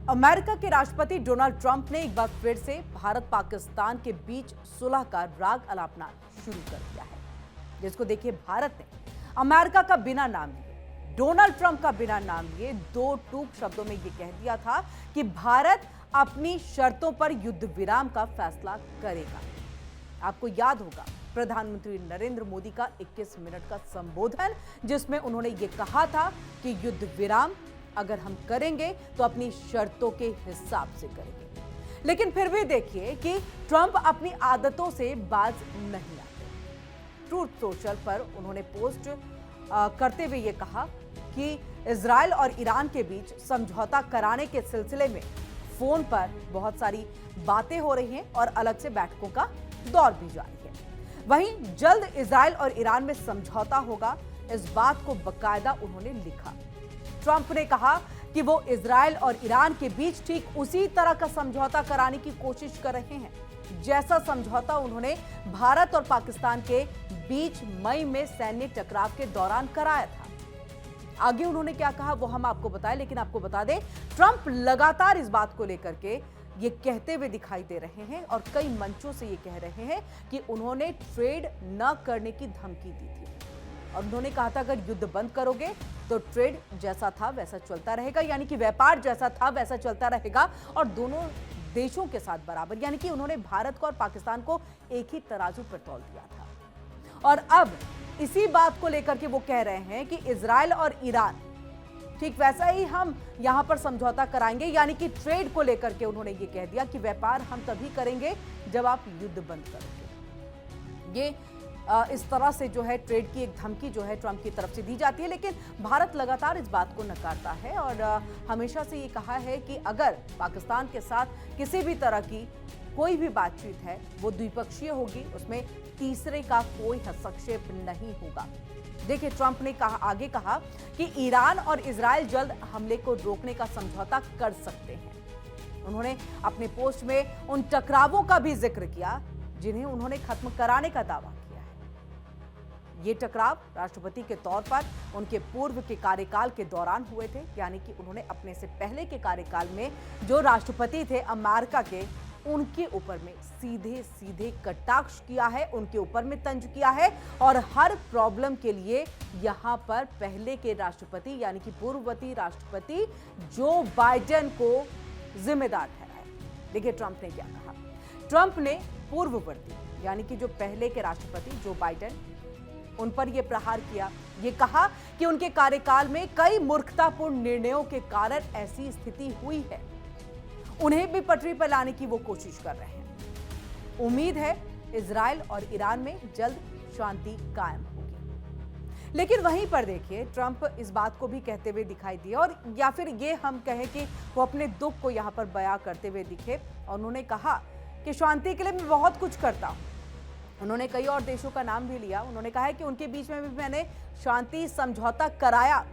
America के राष्ट्रपति Donald Trump ने एक बार फिर से भारत पाकिस्तान के बीच सुलह का राग अलापना शुरू कर दिया है, जिसको देखिए भारत ने अमेरिका का बिना नाम लिए, डोनाल्ड ट्रंप का बिना नाम लिए दो टूक शब्दों में यह कह दिया था कि भारत अपनी शर्तों पर युद्ध विराम का फैसला करेगा। आपको याद होगा प्रधानमंत्री नरेंद्र मोदी का 21 मिनट का संबोधन, जिसमें उन्होंने ये कहा था कि युद्ध विराम अगर हम करेंगे तो अपनी शर्तों के हिसाब से करेंगे। लेकिन फिर भी देखिए कि ट्रंप अपनी आदतों से बाज नहीं आते। ट्रूथ सोशल पर उन्होंने पोस्ट करते हुए ये कहा कि इजराइल और ईरान के बीच समझौता कराने के सिलसिले में फोन पर बहुत सारी बातें हो रही हैं और अलग से बैठकों का दौर भी जारी है। वहीं जल्द इजराइल और ईरान में समझौता होगा, इस बात को बकायदा उन्होंने लिखा। ट्रंप ने कहा कि वो इजराइल और ईरान के बीच ठीक उसी तरह का समझौता कराने की कोशिश कर रहे हैं जैसा समझौता उन्होंने भारत और पाकिस्तान के बीच मई में सैन्य टकराव के दौरान कराया था। आगे उन्होंने क्या कहा वो हम आपको बताएं, लेकिन आपको बता दें ट्रंप लगातार इस बात को लेकर के ये कहते हुए दिखाई दे रहे हैं और कई मंचों से ये कह रहे हैं कि उन्होंने ट्रेड न करने की धमकी दी थी और उन्होंने कहा था अगर युद्ध बंद करोगे तो ट्रेड जैसा था वैसा चलता रहेगा, यानी कि व्यापार जैसा था वैसा चलता रहेगा और दोनों देशों के साथ बराबर, यानी कि उन्होंने भारत को और पाकिस्तान को एक ही तराजू पर तौल दिया था। और अब इसी बात को लेकर के वो कह रहे हैं कि इजराइल और ईरान ठीक वैसा ही हम यहां पर समझौता कराएंगे, यानी कि ट्रेड को लेकर के उन्होंने ये कह दिया कि व्यापार हम तभी करेंगे जब आप युद्ध बंद करोगे। ये इस तरह से जो है ट्रेड की एक धमकी जो है ट्रंप की तरफ से दी जाती है, लेकिन भारत लगातार इस बात को नकारता है और हमेशा से ये कहा है कि अगर पाकिस्तान के साथ किसी भी तरह की कोई भी बातचीत है वो द्विपक्षीय होगी, उसमें तीसरे का कोई हस्तक्षेप नहीं होगा। देखिए ट्रंप ने आगे कहा कि ईरान और इजराइल जल्द हमले को रोकने का समझौता कर सकते हैं। उन्होंने अपने पोस्ट में उन टकरावों का भी जिक्र किया जिन्हें उन्होंने खत्म कराने का दावा किया है। ये टकराव राष्ट्रपति के तौर पर उनके पूर्व के कार्यकाल के दौरान हुए थे, यानी कि उन्होंने अपने से पहले के कार्यकाल में जो राष्ट्रपति थे अमेरिका के, उनके ऊपर में सीधे सीधे कटाक्ष किया है, उनके ऊपर में तंज किया है और हर प्रॉब्लम के लिए यहां पर पहले के राष्ट्रपति यानी कि पूर्ववर्ती राष्ट्रपति जो बाइडेन को जिम्मेदार ठहराया। देखिए ट्रंप ने क्या कहा। ट्रंप ने पूर्ववर्ती यानी कि जो पहले के राष्ट्रपति जो बाइडेन, उन पर यह प्रहार किया। ये कहा कि उनके कार्यकाल में कई मूर्खतापूर्ण निर्णयों के कारण ऐसी स्थिति हुई है, उन्हें भी पटरी पर लाने की वो कोशिश कर रहे हैं। उम्मीद है इजराइल और ईरान में जल्द शांति कायम होगी। लेकिन वहीं पर देखिए ट्रंप इस बात को भी कहते हुए दिखाई दिए, और या फिर ये हम कहें कि वो अपने दुख को यहां पर बयां करते हुए दिखे और उन्होंने कहा कि शांति के लिए मैं बहुत कुछ करता हूं। उन्होंने कई और देशों का नाम भी लिया। उन्होंने कहा है कि उनके बीच में भी मैंने शांति समझौता कराया,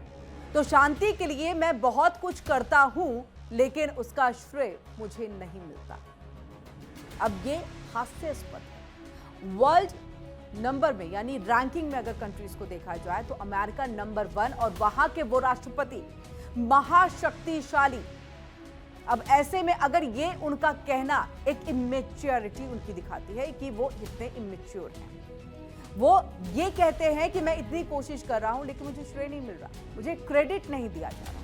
तो शांति के लिए मैं बहुत कुछ करता हूं, लेकिन उसका श्रेय मुझे नहीं मिलता। अब ये हास्यास्पद है। वर्ल्ड नंबर में यानी रैंकिंग में अगर कंट्रीज को देखा जाए तो अमेरिका नंबर 1 और वहां के वो राष्ट्रपति महाशक्तिशाली। अब ऐसे में अगर ये उनका कहना एक इमेच्योरिटी उनकी दिखाती है कि वो इतने इमेच्योर हैं, वो ये कहते हैं कि मैं इतनी कोशिश कर रहा हूं लेकिन मुझे श्रेय नहीं मिल रहा, मुझे क्रेडिट नहीं दिया जा रहा।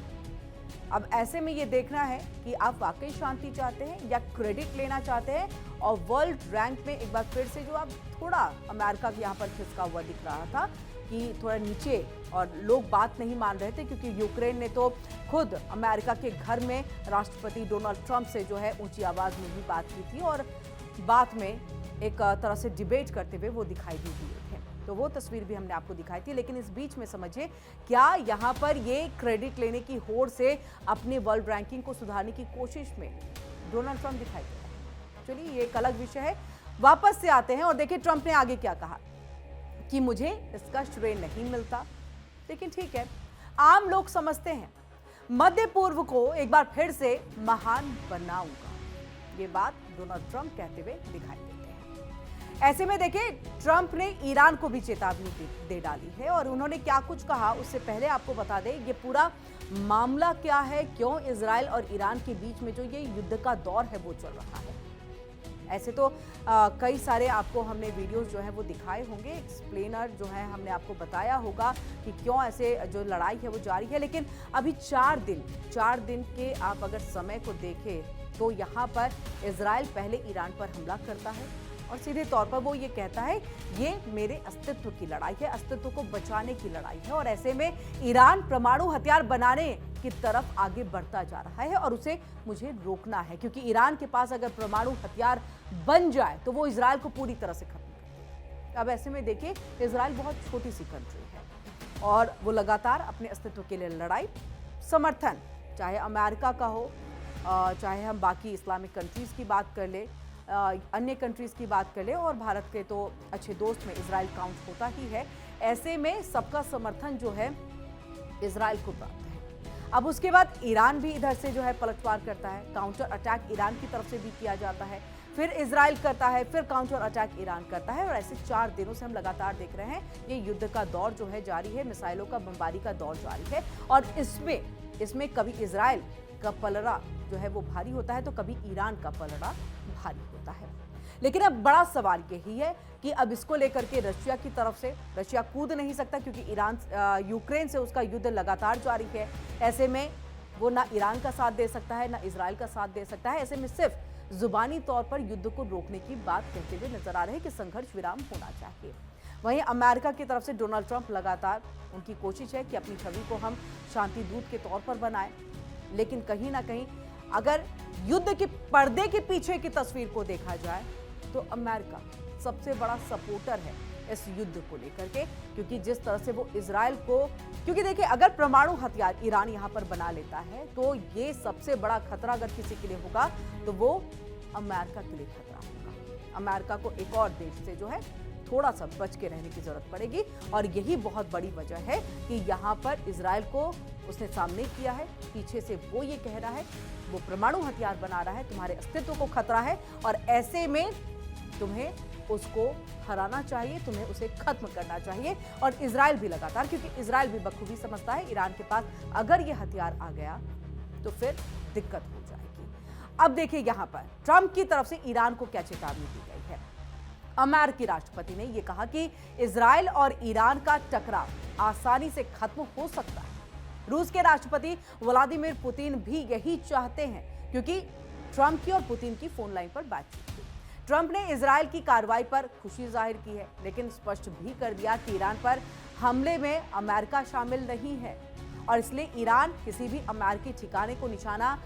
अब ऐसे में ये देखना है कि आप वाकई शांति चाहते हैं या क्रेडिट लेना चाहते हैं। और वर्ल्ड रैंक में एक बार फिर से जो आप थोड़ा अमेरिका के यहाँ पर खिसका हुआ दिख रहा था कि थोड़ा नीचे, और लोग बात नहीं मान रहे थे क्योंकि यूक्रेन ने तो खुद अमेरिका के घर में राष्ट्रपति डोनाल्ड ट्रंप से जो है ऊंची आवाज में भी बात की थी और बात में एक तरह से डिबेट करते हुए वो दिखाई भी दिए थे। तो वो तस्वीर भी हमने आपको दिखाई थी। लेकिन इस बीच में समझिए क्या यहाँ पर ये क्रेडिट लेने की होड़ से अपने वर्ल्ड रैंकिंग को सुधारने की कोशिश में डोनाल्ड ट्रंप दिखाई दे रहा है। चलिए ये एक अलग विषय है, वापस से आते हैं और देखिए ट्रंप ने आगे क्या कहा कि मुझे इसका श्रेय नहीं मिलता। लेकिन ठीक है, आम लोग समझते हैं मध्य पूर्व को एक बार फिर से महान बनाऊंगा, ये बात डोनाल्ड ट्रंप कहते हुए दिखाई देते हैं। ऐसे में देखिए ट्रंप ने ईरान को भी चेतावनी दे डाली है और उन्होंने क्या कुछ कहा उससे पहले आपको बता दें ये पूरा मामला क्या है, क्यों इजराइल और ईरान के बीच में जो ये युद्ध का दौर है वो चल रहा है। ऐसे तो कई सारे आपको हमने वीडियोस जो है वो दिखाए होंगे, एक्सप्लेनर जो है हमने आपको बताया होगा कि क्यों ऐसे जो लड़ाई है वो जारी है। लेकिन अभी 4 दिन के आप अगर समय को देखें तो यहाँ पर इजराइल पहले ईरान पर हमला करता है और सीधे तौर पर वो ये कहता है ये मेरे अस्तित्व की लड़ाई है, अस्तित्व को बचाने की लड़ाई है। और ऐसे में ईरान परमाणु हथियार बनाने की तरफ आगे बढ़ता जा रहा है और उसे मुझे रोकना है, क्योंकि ईरान के पास अगर परमाणु हथियार बन जाए तो वो इजराइल को पूरी तरह से खत्म कर देगा। अब ऐसे में देखिए इजराइल बहुत छोटी सी कंट्री है और वो लगातार अपने अस्तित्व के लिए लड़ाई, समर्थन चाहे अमेरिका का हो, चाहे हम बाकी इस्लामिक कंट्रीज की बात कर ले, अन्य कंट्रीज की बात कर ले, और भारत के तो अच्छे दोस्त में इजराइल काउंट होता ही है। ऐसे में सबका समर्थन जो है इजराइल को प्राप्त है। अब उसके बाद ईरान भी इधर से जो है पलटवार करता है, काउंटर अटैक ईरान की तरफ से भी किया जाता है, फिर इजराइल करता है, फिर काउंटर अटैक ईरान करता है। और ऐसे 4 दिनों से हम लगातार देख रहे हैं ये युद्ध का दौर जो है जारी है, मिसाइलों का बमबारी का दौर जारी है। और इसमें कभी इजराइल का पलड़ा जो है वो भारी होता है तो कभी ईरान का पलड़ा भारी होता है। लेकिन अब बड़ा सवाल यही है कि अब इसको लेकर के रशिया की तरफ से, रशिया कूद नहीं सकता क्योंकि यूक्रेन से उसका युद्ध लगातार जारी है। ऐसे में वो ना ईरान का साथ दे सकता है ना इजराइल का साथ दे सकता है। ऐसे में सिर्फ जुबानी तौर पर युद्ध को रोकने की बात कहते हुए नजर आ रहे हैं कि संघर्ष विराम होना चाहिए। वहीं अमेरिका की तरफ से डोनाल्ड ट्रंप लगातार उनकी कोशिश है कि अपनी छवि को हम शांति दूत के तौर पर बनाएं, लेकिन कहीं ना कहीं अगर युद्ध के पर्दे के पीछे की तस्वीर को देखा जाए तो अमेरिका सबसे बड़ा सपोर्टर है इस युद्ध को लेकर के, क्योंकि जिस तरह से वो इजराइल को, क्योंकि देखिए अगर परमाणु हथियार ईरान यहां पर बना लेता है तो ये सबसे बड़ा खतरा अगर किसी के लिए होगा तो वो अमेरिका के लिए खतरा होगा। अमेरिका को एक और देश से जो है थोड़ा सा बच के रहने की जरूरत पड़ेगी और यही बहुत बड़ी वजह है कि यहाँ पर इजराइल को उसने सामने किया है, पीछे से वो ये कह रहा है वो परमाणु हथियार बना रहा है, तुम्हारे अस्तित्व को खतरा है और ऐसे में तुम्हें उसको हराना चाहिए, तुम्हें उसे खत्म करना चाहिए। और इजराइल भी लगातार, क्योंकि इजराइल भी बखूबी समझता है ईरान के पास अगर ये हथियार आ गया तो फिर दिक्कत हो जाएगी। अब देखिए यहाँ पर ट्रंप की तरफ से ईरान को क्या चेतावनी दी गई है। अमेरिकी राष्ट्रपति ने यह कहा कि इजराइल और ईरान का टकराव आसानी से खत्म हो सकता है। रूस के राष्ट्रपति व्लादिमीर पुतिन भी यही चाहते हैं, क्योंकि ट्रंप की और पुतिन की फोन लाइन पर बातचीत हुई। ट्रंप ने इजराइल की कार्रवाई पर खुशी जाहिर की है, लेकिन स्पष्ट भी कर दिया कि ईरान पर हमले में अमेरिका शामिल नहीं है और इसलिए ईरान किसी भी अमेरिकी ठिकाने को निशाना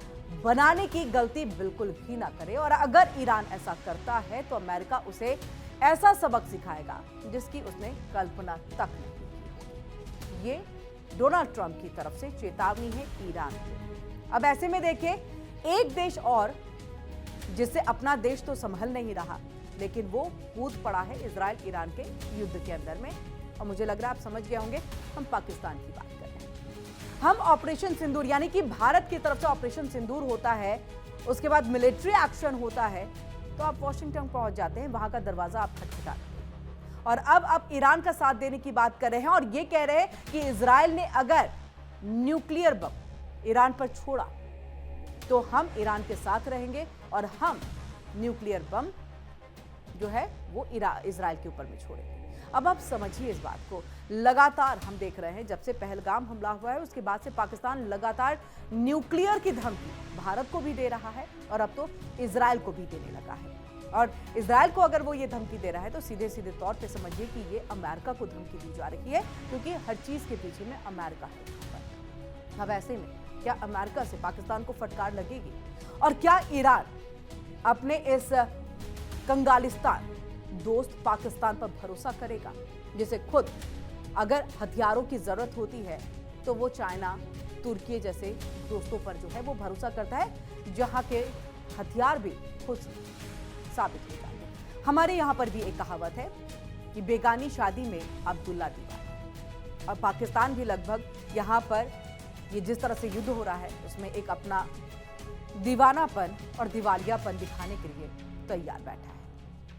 बनाने की गलती बिल्कुल भी ना करे। और अगर ईरान ऐसा करता है तो अमेरिका उसे ऐसा सबक सिखाएगा जिसकी उसने कल्पना तक नहीं की। ये डोनाल्ड ट्रंप की तरफ से चेतावनी है ईरान को। अब ऐसे में देखिए एक देश और जिससे अपना देश तो संभल नहीं रहा, लेकिन वो कूद पड़ा है इजराइल ईरान के युद्ध के अंदर में। और मुझे लग रहा है आप समझ गए होंगे हम पाकिस्तान की बात कर रहे हैं। हम ऑपरेशन सिंदूर, यानी कि भारत की तरफ से ऑपरेशन सिंदूर होता है, उसके बाद मिलिट्री एक्शन होता है तो आप वॉशिंगटन पहुंच जाते हैं, वहां का दरवाजा आप खटखटाते हैं। और अब आप ईरान का साथ देने की बात कर रहे हैं और ये कह रहे हैं कि इजराइल ने अगर न्यूक्लियर बम ईरान पर छोड़ा तो हम ईरान के साथ रहेंगे और हम न्यूक्लियर बम जो है वो इजराइल के ऊपर में छोड़ेंगे। अब आप समझिए इस बात को, लगातार हम देख रहे हैं जब से पहलगाम हमला हुआ है उसके बाद से पाकिस्तान लगातार न्यूक्लियर की धमकी भारत को भी दे रहा है और अब तो इजराइल को भी देने लगा है। और इजराइल को अगर वो ये धमकी दे रहा है तो सीधे सीधे तौर पे समझिए कि ये अमेरिका को धमकी दी जा रही है, क्योंकि हर चीज के पीछे में अमेरिका है। अब ऐसे में क्या अमेरिका से पाकिस्तान को फटकार लगेगी और क्या ईरान अपने इस कंगालिस्तान दोस्त पाकिस्तान पर भरोसा करेगा, जिसे खुद अगर हथियारों की जरूरत होती है तो वो चाइना, तुर्की जैसे दोस्तों पर जो है वो भरोसा करता है, जहां के हथियार भी खुद साबित हो जाते हैं। हमारे यहाँ पर भी एक कहावत है कि बेगानी शादी में अब्दुल्ला दीवाना, और पाकिस्तान भी लगभग यहाँ पर ये जिस तरह से युद्ध हो रहा है उसमें एक अपना दीवानापन और दिवालियापन दिखाने के लिए तैयार बैठा है।